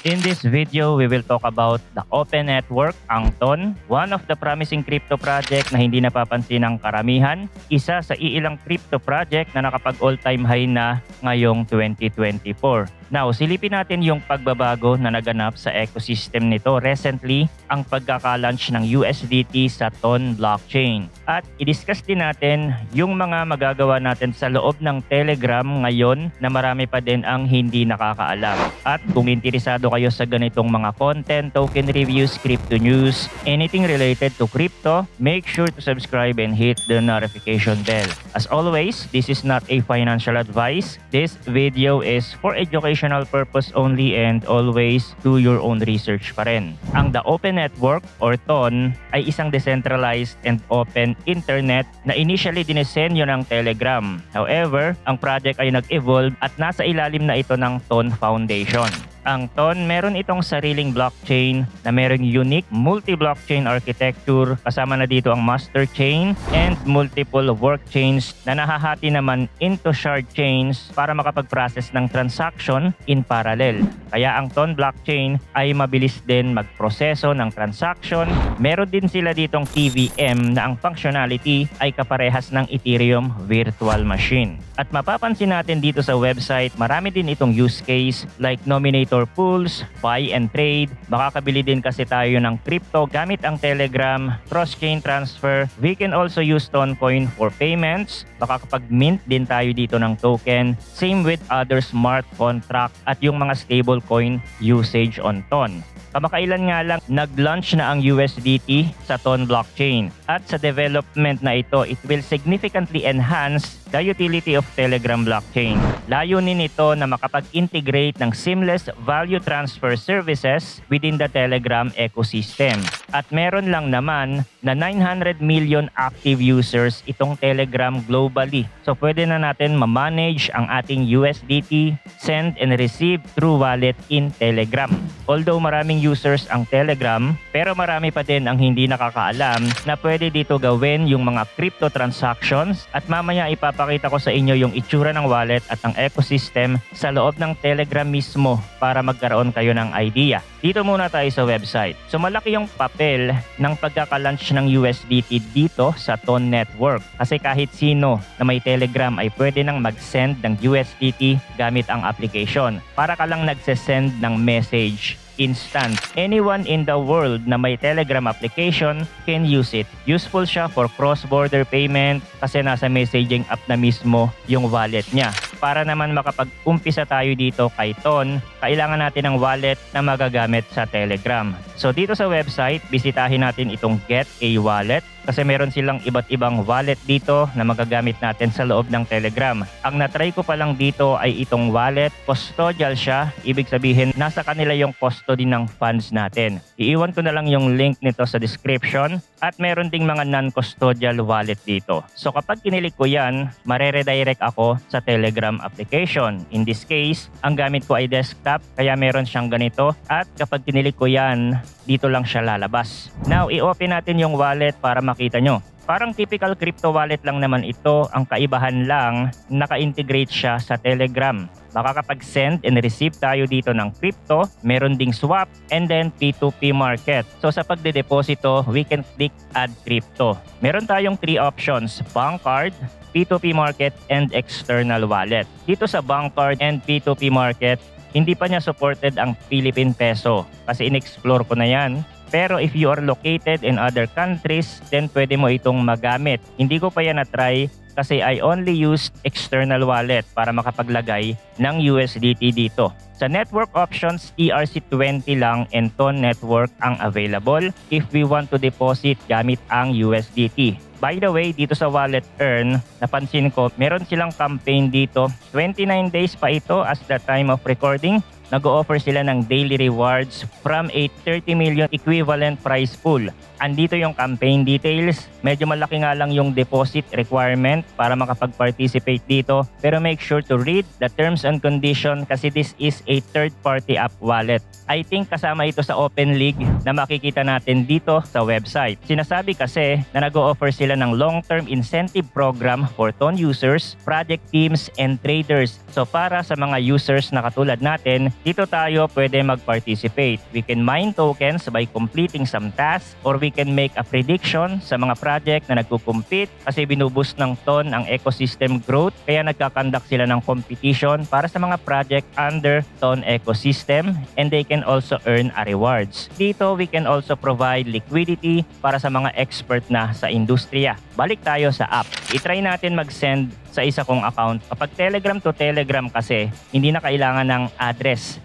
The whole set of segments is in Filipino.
In this video, we will talk about the Open Network, ang TON, one of the promising crypto project na hindi napapansin ng karamihan, isa sa iilang crypto project na nakapag all-time high na ngayong 2024. Now, silipin natin yung pagbabago na naganap sa ecosystem nito recently, ang pagkaka-launch ng USDT sa TON blockchain. At i-discuss din natin yung mga magagawa natin sa loob ng Telegram ngayon na marami pa din ang hindi nakakaalam. At kung interesado kayo sa ganitong mga content, token reviews, crypto news, anything related to crypto, make sure to subscribe and hit the notification bell. As always, this is not a financial advice. This video is for educational purpose only and always do your own research pa rin. Ang The Open Network or TON ay isang decentralized and open internet na initially dinesenyo ng Telegram. However, ang project ay nag-evolve at nasa ilalim na ito ng TON Foundation. Ang TON, meron itong sariling blockchain na merong unique multi-blockchain architecture, kasama na dito ang master chain and multiple work chains na nahahati naman into shard chains para makapag-process ng transaction in parallel. Kaya ang TON blockchain ay mabilis din magproseso ng transaction. Meron din sila ditong TVM na ang functionality ay kaparehas ng Ethereum virtual machine. At mapapansin natin dito sa website, marami din itong use case like nominator pools, buy and trade. Makakabili din kasi tayo ng crypto gamit ang Telegram, cross-chain transfer. We can also use Toncoin for payments. Makakapag-mint din tayo dito ng token. Same with other smart contract at yung mga stablecoin usage on TON. Kamakailan nga lang nag-launch na ang USDT sa TON blockchain. At sa development na ito, it will significantly enhance the utility of Telegram blockchain. Layunin nito na makapag-integrate ng seamless value transfer services within the Telegram ecosystem. At meron lang naman na 900 million active users itong Telegram globally. So pwede na natin ma-manage ang ating USDT, send and receive through wallet in Telegram. Although maraming users ang Telegram, pero marami pa din ang hindi nakakaalam na pwede dito gawin yung mga crypto transactions at mamaya ipapakita ko sa inyo yung itsura ng wallet at ang ecosystem sa loob ng Telegram mismo para magkaroon kayo ng idea. Dito muna tayo sa website. So malaki yung papel ng pagkaka-launch ng USDT dito sa TON network kasi kahit sino na may Telegram ay pwede nang mag-send ng USDT gamit ang application. Para ka lang nagse-send ng message instant. Anyone in the world na may Telegram application can use it. Useful siya for cross-border payment kasi nasa messaging app na mismo yung wallet niya. Para naman makapag-umpisa tayo dito kay TON, kailangan natin ng wallet na magagamit sa Telegram. So dito sa website, bisitahin natin itong Get a Wallet kasi meron silang iba't ibang wallet dito na magagamit natin sa loob ng Telegram. Ang natry ko pa lang dito ay itong wallet. Custodial siya. Ibig sabihin, nasa kanila yung custody ng funds natin. Iiwan ko na lang yung link nito sa description at meron ding mga non-custodial wallet dito. So kapag kinilik ko yan, mareredirect ako sa Telegram application. In this case, ang gamit ko ay desktop kaya meron siyang ganito at kapag kinilik ko yan, dito lang siya lalabas. Now, i-open natin yung wallet para makita nyo. Parang typical crypto wallet lang naman ito. Ang kaibahan lang, naka-integrate siya sa Telegram. Makakapag-send and receive tayo dito ng crypto. Meron ding swap and then P2P market. So sa pagdedeposito, we can click add crypto. Meron tayong 3 options: bank card, P2P market, and external wallet. Dito sa bank card and P2P market, hindi pa niya supported ang Philippine peso kasi in-explore ko na yan. Pero if you are located in other countries, then pwede mo itong magamit. Hindi ko pa yan na-try kasi I only used external wallet para makapaglagay ng USDT dito. Sa network options, ERC20 lang and TON network ang available if we want to deposit gamit ang USDT. By the way, dito sa Wallet Earn, napansin ko, meron silang campaign dito. 29 days pa ito as the time of recording. Nag-o-offer sila ng daily rewards from a 30 million equivalent prize pool. Andito yung campaign details. Medyo malaki nga lang yung deposit requirement para makapag-participate dito. Pero make sure to read the terms and condition kasi this is a third-party app wallet. I think kasama ito sa Open League na makikita natin dito sa website. Sinasabi kasi na nag-o-offer sila ng long-term incentive program for TON users, project teams, and traders. So para sa mga users na katulad natin Dito tayo pwede mag-participate. We can mine tokens by completing some tasks or we can make a prediction sa mga project na nagkukumpit kasi binuboost ng TON ang ecosystem growth kaya nagkakandak sila ng competition para sa mga project under TON ecosystem and they can also earn a rewards. Dito we can also provide liquidity para sa mga expert na sa industriya. Balik tayo sa app. I-try natin mag-send sa isa kong account. Kapag Telegram to Telegram kasi, hindi na kailangan ng address.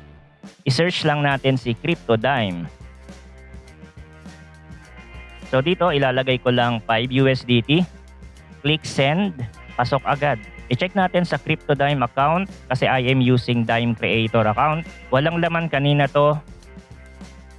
I-search lang natin si CryptoDime. So dito, ilalagay ko lang 5 USDT. Click send. Pasok agad. I-check natin sa CryptoDime account kasi I am using Dime Creator account. Walang laman kanina to.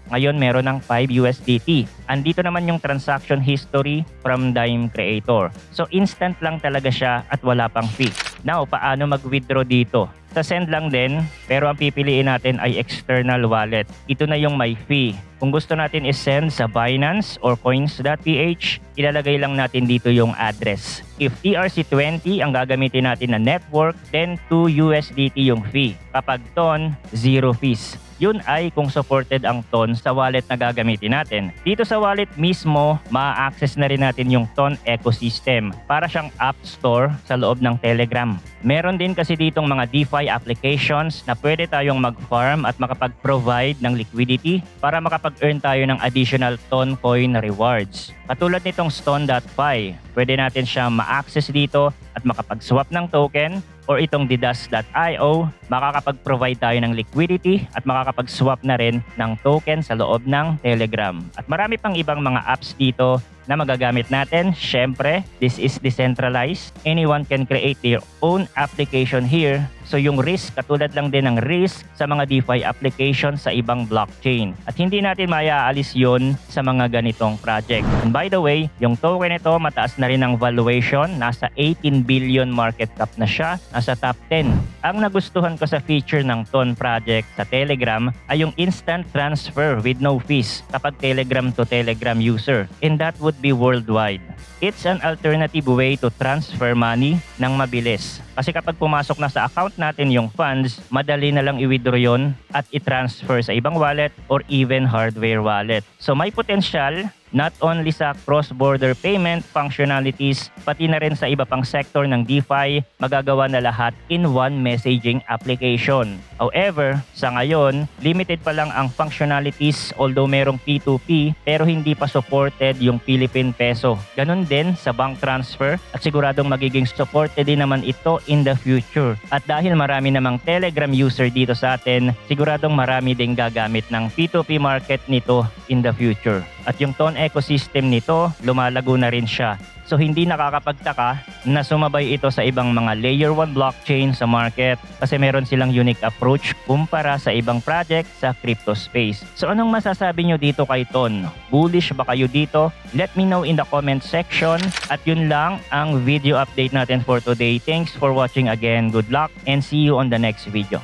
Ngayon meron ng 5 USDT. Andito naman yung transaction history from Dime Creator. So instant lang talaga siya at wala pang fee. Now, paano mag-withdraw dito? Sa send lang din, pero ang pipiliin natin ay external wallet. Ito na yung may fee. Kung gusto natin i-send sa Binance or coins.ph, ilalagay lang natin dito yung address. If ERC20 ang gagamitin natin na network, then 2 USDT yung fee. Kapag TON, 0 fees. Yun ay kung supported ang TON sa wallet na gagamitin natin. Dito sa wallet mismo, ma-access na rin natin yung TON ecosystem para siyang app store sa loob ng Telegram. Meron din kasi ditong mga DeFi applications na pwede tayong mag-farm at makapag-provide ng liquidity para makapag-earn tayo ng additional TON coin rewards. Katulad nitong Stone.fi, pwede natin siya ma-access dito at makapag-swap ng token, or itong Didas.io, makakapag-provide tayo ng liquidity at makakapag-swap na rin ng token sa loob ng Telegram. At marami pang ibang mga apps dito na magagamit natin. Syempre, this is decentralized. Anyone can create their own application here. So yung risk, katulad lang din ng risk sa mga DeFi application sa ibang blockchain. At hindi natin mayaalis yun sa mga ganitong project. And by the way, yung token ito mataas na rin ang valuation. Nasa 18 billion market cap na siya. Nasa top 10. Ang nagustuhan ko sa feature ng TON project sa Telegram ay yung instant transfer with no fees kapag Telegram to Telegram user. And that would be worldwide. It's an alternative way to transfer money ng mabilis. Kasi kapag pumasok na sa account natin yung funds, madali na lang i-withdraw yun at i-transfer sa ibang wallet or even hardware wallet. So may potential not only sa cross-border payment functionalities, pati na rin sa iba pang sector ng DeFi, magagawa na lahat in one messaging application. However, sa ngayon, limited pa lang ang functionalities although merong P2P pero hindi pa supported yung Philippine peso. Ganon din sa bank transfer at siguradong magiging supported din naman ito in the future. At dahil marami namang Telegram user dito sa atin, siguradong marami ding gagamit ng P2P market nito in the future. At yung TON ecosystem nito, lumalago na rin siya. So hindi nakakapagtaka na sumabay ito sa ibang mga layer 1 blockchain sa market kasi meron silang unique approach kumpara sa ibang project sa crypto space. So anong masasabi nyo dito kay TON? Bullish ba kayo dito? Let me know in the comment section. At yun lang ang video update natin for today. Thanks for watching again. Good luck and see you on the next video.